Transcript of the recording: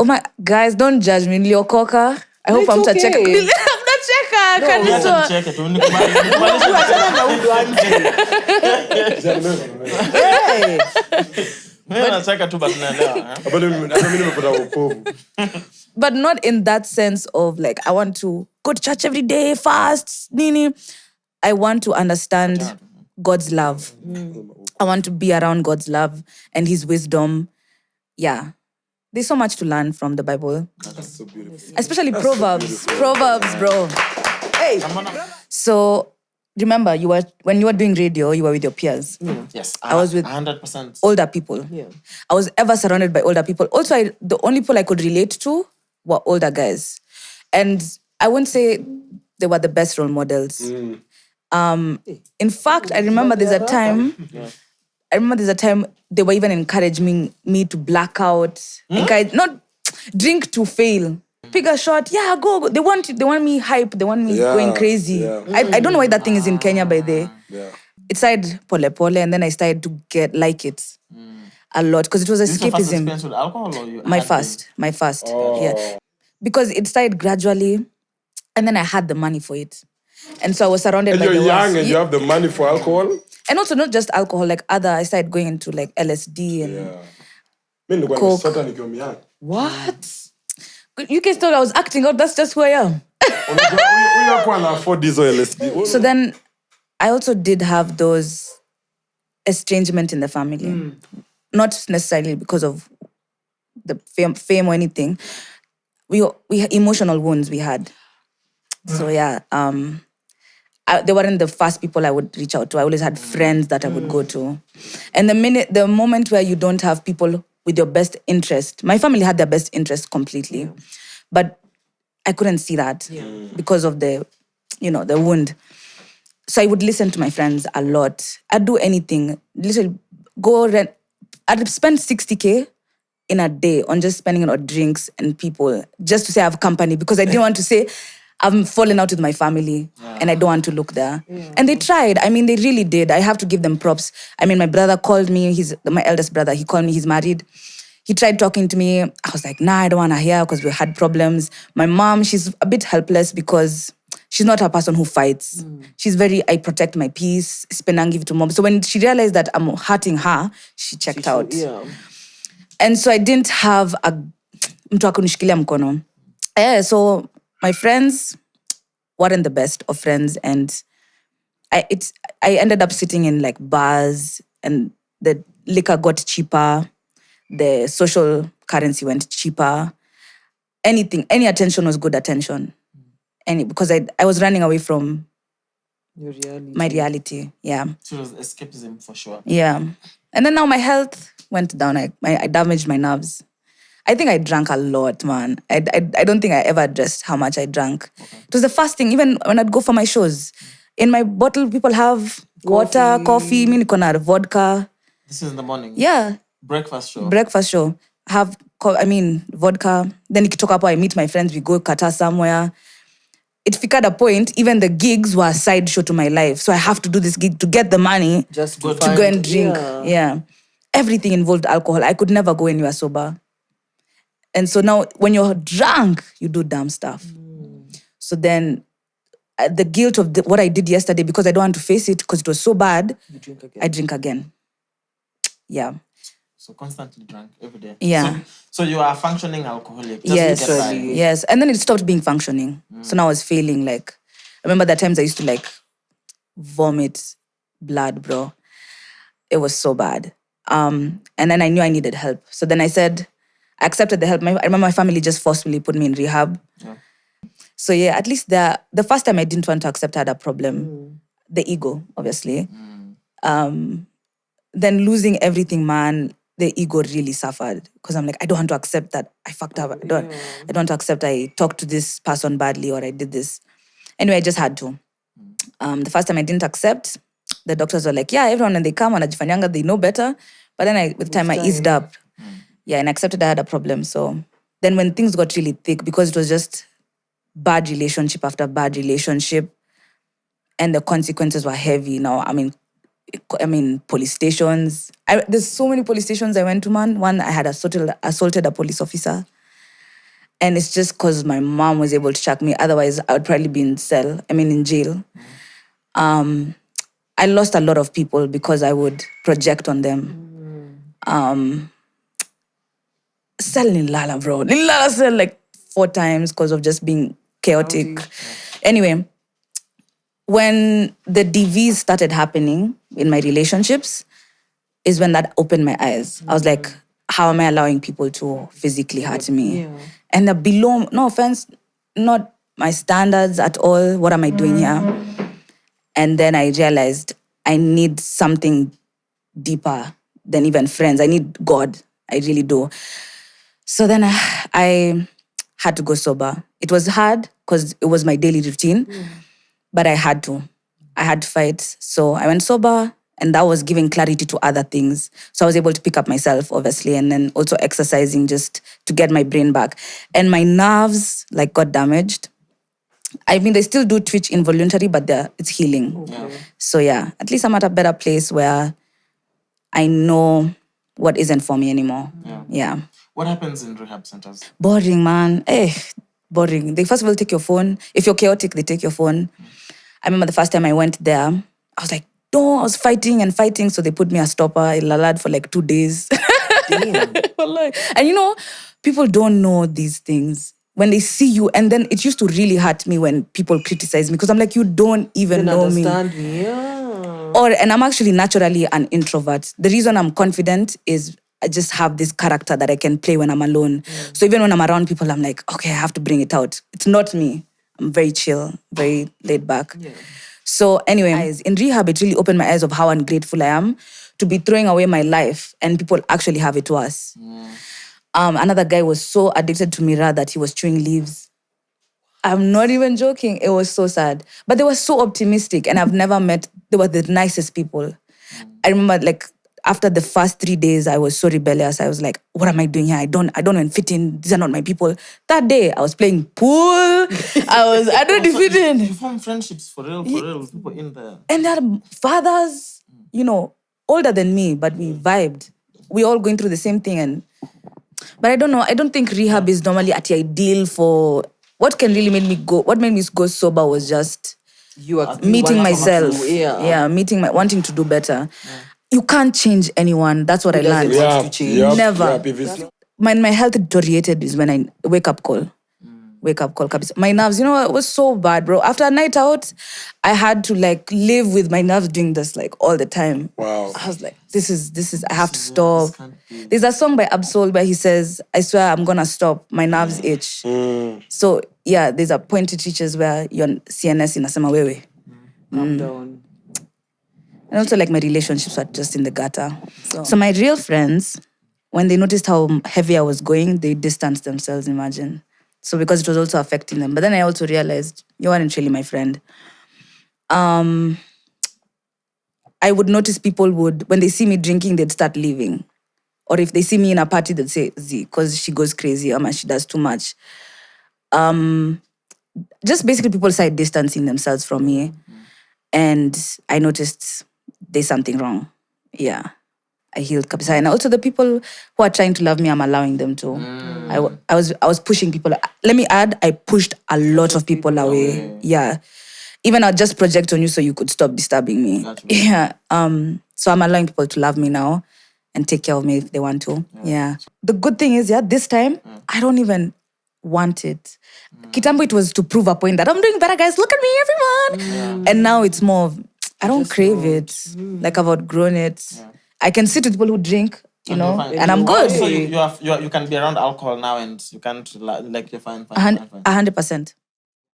Oh my, guys, don't judge me. Niliokoka. I hope I'm to check. I'm not checker. Check it. But not in that sense of like, I want to go to church every day, fast, nini. I want to understand God's love. I want to be around God's love and his wisdom. Yeah. There's so much to learn from the Bible. That's so beautiful. Especially Proverbs. Proverbs, bro. Hey. So, remember, when you were doing radio, you were with your peers. Yes, I was with 100% older people. Yeah. I was ever surrounded by older people. Also, the only people I could relate to were older guys. And I wouldn't say they were the best role models. In fact, I remember there's a time they were even encouraging me to black out. Not drink to fail. Pick a shot, yeah, go. They want me hype, they want me going crazy. Yeah. I don't know why that thing is in Kenya by the. Yeah. It started pole, and then I started to like it a lot because it was escapism. This was first experience with alcohol, or you My first. Yeah. Because it started gradually, and then I had the money for it. And so I was surrounded by the you're young and you have the money for alcohol? And also not just alcohol, like I started going into like LSD and Coke. What? You guys thought I was acting out, that's just who I am. We can't afford this or LSD. So then I also did have those estrangement in the family. Not necessarily because of the fame or anything. We emotional wounds we had. So yeah, they weren't the first people I would reach out to. I always had friends that I would go to. And the moment where you don't have people with your best interest, my family had their best interest completely, but I couldn't see that because of the wound. So I would listen to my friends a lot. I'd do anything. Literally go rent. I'd spend 60K in a day on just spending it on drinks and people just to say I have company because I didn't want to say I'm falling out with my family and I don't want to look there. And they tried. I mean, they really did. I have to give them props. I mean, my brother called me. He's my eldest brother. He called me. He's married. He tried talking to me. I was like, nah, I don't want to hear because we had problems. My mom, she's a bit helpless because she's not a person who fights. She's I protect my peace, spenangiv to mom. So when she realized that I'm hurting her, she checked out. Yeah. And so I didn't have mtu akunishikilia mkono. So my friends weren't the best of friends, and I ended up sitting in like bars, and the liquor got cheaper, the social currency went cheaper. Any attention was good attention. Because I was running away from Your reality. my reality. Yeah. So it was escapism for sure. Yeah. And then now my health went down. I damaged my nerves. I think I drank a lot, man. I don't think I ever addressed how much I drank. Okay. It was the first thing, even when I'd go for my shows. In my bottle, people have water, coffee, me niko na vodka. This is in the morning? Yeah. Breakfast show? Have vodka. Then nikitoka hapo, I meet my friends, we go kata somewhere. It ficad a point, even the gigs were a side show to my life. So I have to do this gig to get the money just to go and drink. Yeah. Everything involved alcohol. I could never go anywhere sober. And so now, when you're drunk, you do dumb stuff. So then, the guilt of what I did yesterday, because I don't want to face it, because it was so bad, I drink again. Yeah. So constantly drunk every day. Yeah. So you are functioning alcoholic. Yes. And then it stopped being functioning. So now I was feeling like, I remember the times I used to like vomit blood, bro. It was so bad. And then I knew I needed help. So then I accepted the help. I remember my family just forcefully put me in rehab. Yeah. So yeah, at least the first time I didn't want to accept I had a problem. The ego, obviously. Then losing everything, man, the ego really suffered. Because I'm like, I don't want to accept that I fucked up. I don't want to accept I talked to this person badly or I did this. Anyway, I just had to. The first time I didn't accept, the doctors were like, yeah, everyone when they come, wanajifanyanga, they know better. But then with time I eased up. Yeah, and accepted I had a problem. So then when things got really thick, because it was just bad relationship after bad relationship, and the consequences were heavy. Now, I mean, police stations. There's so many police stations I went to, man. One, I had assaulted a police officer. And it's just because my mom was able to track me. Otherwise, I would probably be in jail. I lost a lot of people because I would project on them. Cell in Lala, bro. In Lala cell like 4 times because of just being chaotic. Anyway, when the DVs started happening in my relationships is when that opened my eyes. I was like, how am I allowing people to physically hurt me? Yeah. And they're below, no offense, not my standards at all. What am I doing here? And then I realized I need something deeper than even friends. I need God. I really do. So then I had to go sober. It was hard because it was my daily routine, but I had to. I had to fight. So I went sober, and that was giving clarity to other things. So I was able to pick up myself, obviously, and then also exercising just to get my brain back. And my nerves got damaged. I mean, they still do twitch involuntary, but it's healing. Okay. So yeah, at least I'm at a better place where I know what isn't for me anymore. Yeah. What happens in rehab centers? Boring, man. Boring. They first of all take your phone. If you're chaotic, they take your phone. I remember the first time I went there, I was like, no, I was fighting and fighting. So they put me a stopper in Lalad for 2 days. Damn. And people don't know these things. When they see you, and then it used to really hurt me when people criticize me because I'm like, you don't even know me. Understand me. Yeah. And I'm actually naturally an introvert. The reason I'm confident is I just have this character that I can play when I'm alone. So even when I'm around people, I'm like, okay, I have to bring it out. It's not me. I'm very chill, very laid back. Yeah. So anyway, in rehab, it really opened my eyes of how ungrateful I am to be throwing away my life and people actually have it worse. Another guy was so addicted to Mira that he was chewing leaves. I'm not even joking. It was so sad. But they were so optimistic, and they were the nicest people. I remember after the first 3 days, I was so rebellious. I was like, what am I doing here? I don't even fit in. These are not my people. That day, I was playing pool. I don't fit in. You form friendships for real with people in there. And they're fathers, older than me, but we vibed. We all going through the same thing. But I don't know. I don't think rehab is normally at the ideal for... What made me go sober was just meeting myself. Wanting to do better. You can't change anyone. That's what I learned. Never. My health deteriorated is when I wake up call. My nerves, it was so bad, bro. After a night out, I had to live with my nerves doing this all the time. Wow. I was like, this is, I have to stop. There's a song by Absol where he says, I swear I'm gonna stop. My nerves itch. So yeah, there's a point to teachers where your CNS inasema wewe. Calm down. And also my relationships were just in the gutter. So my real friends, when they noticed how heavy I was going, they distanced themselves, imagine. So because it was also affecting them. But then I also realized you weren't really my friend. I would notice people when they see me drinking, they'd start leaving. Or if they see me in a party, they'd say, Z, because she goes crazy, she does too much. Just basically people started distancing themselves from me. And I noticed there's something wrong. Yeah. I healed kabisa. And also the people who are trying to love me, I'm allowing them to. I was pushing people. Let me add, I pushed a lot of people away. Yeah. Even I'll just project on you so you could stop disturbing me. Yeah. So I'm allowing people to love me now and take care of me if they want to. Yeah. The good thing is, this time, I don't even want it. Kitambo, it was to prove a point that I'm doing better, guys. Look at me, everyone. And now it's more of, I don't crave it. I've outgrown it. I can sit with people who drink, and I'm good. So you can be around alcohol now and you can't, you're fine. 100%.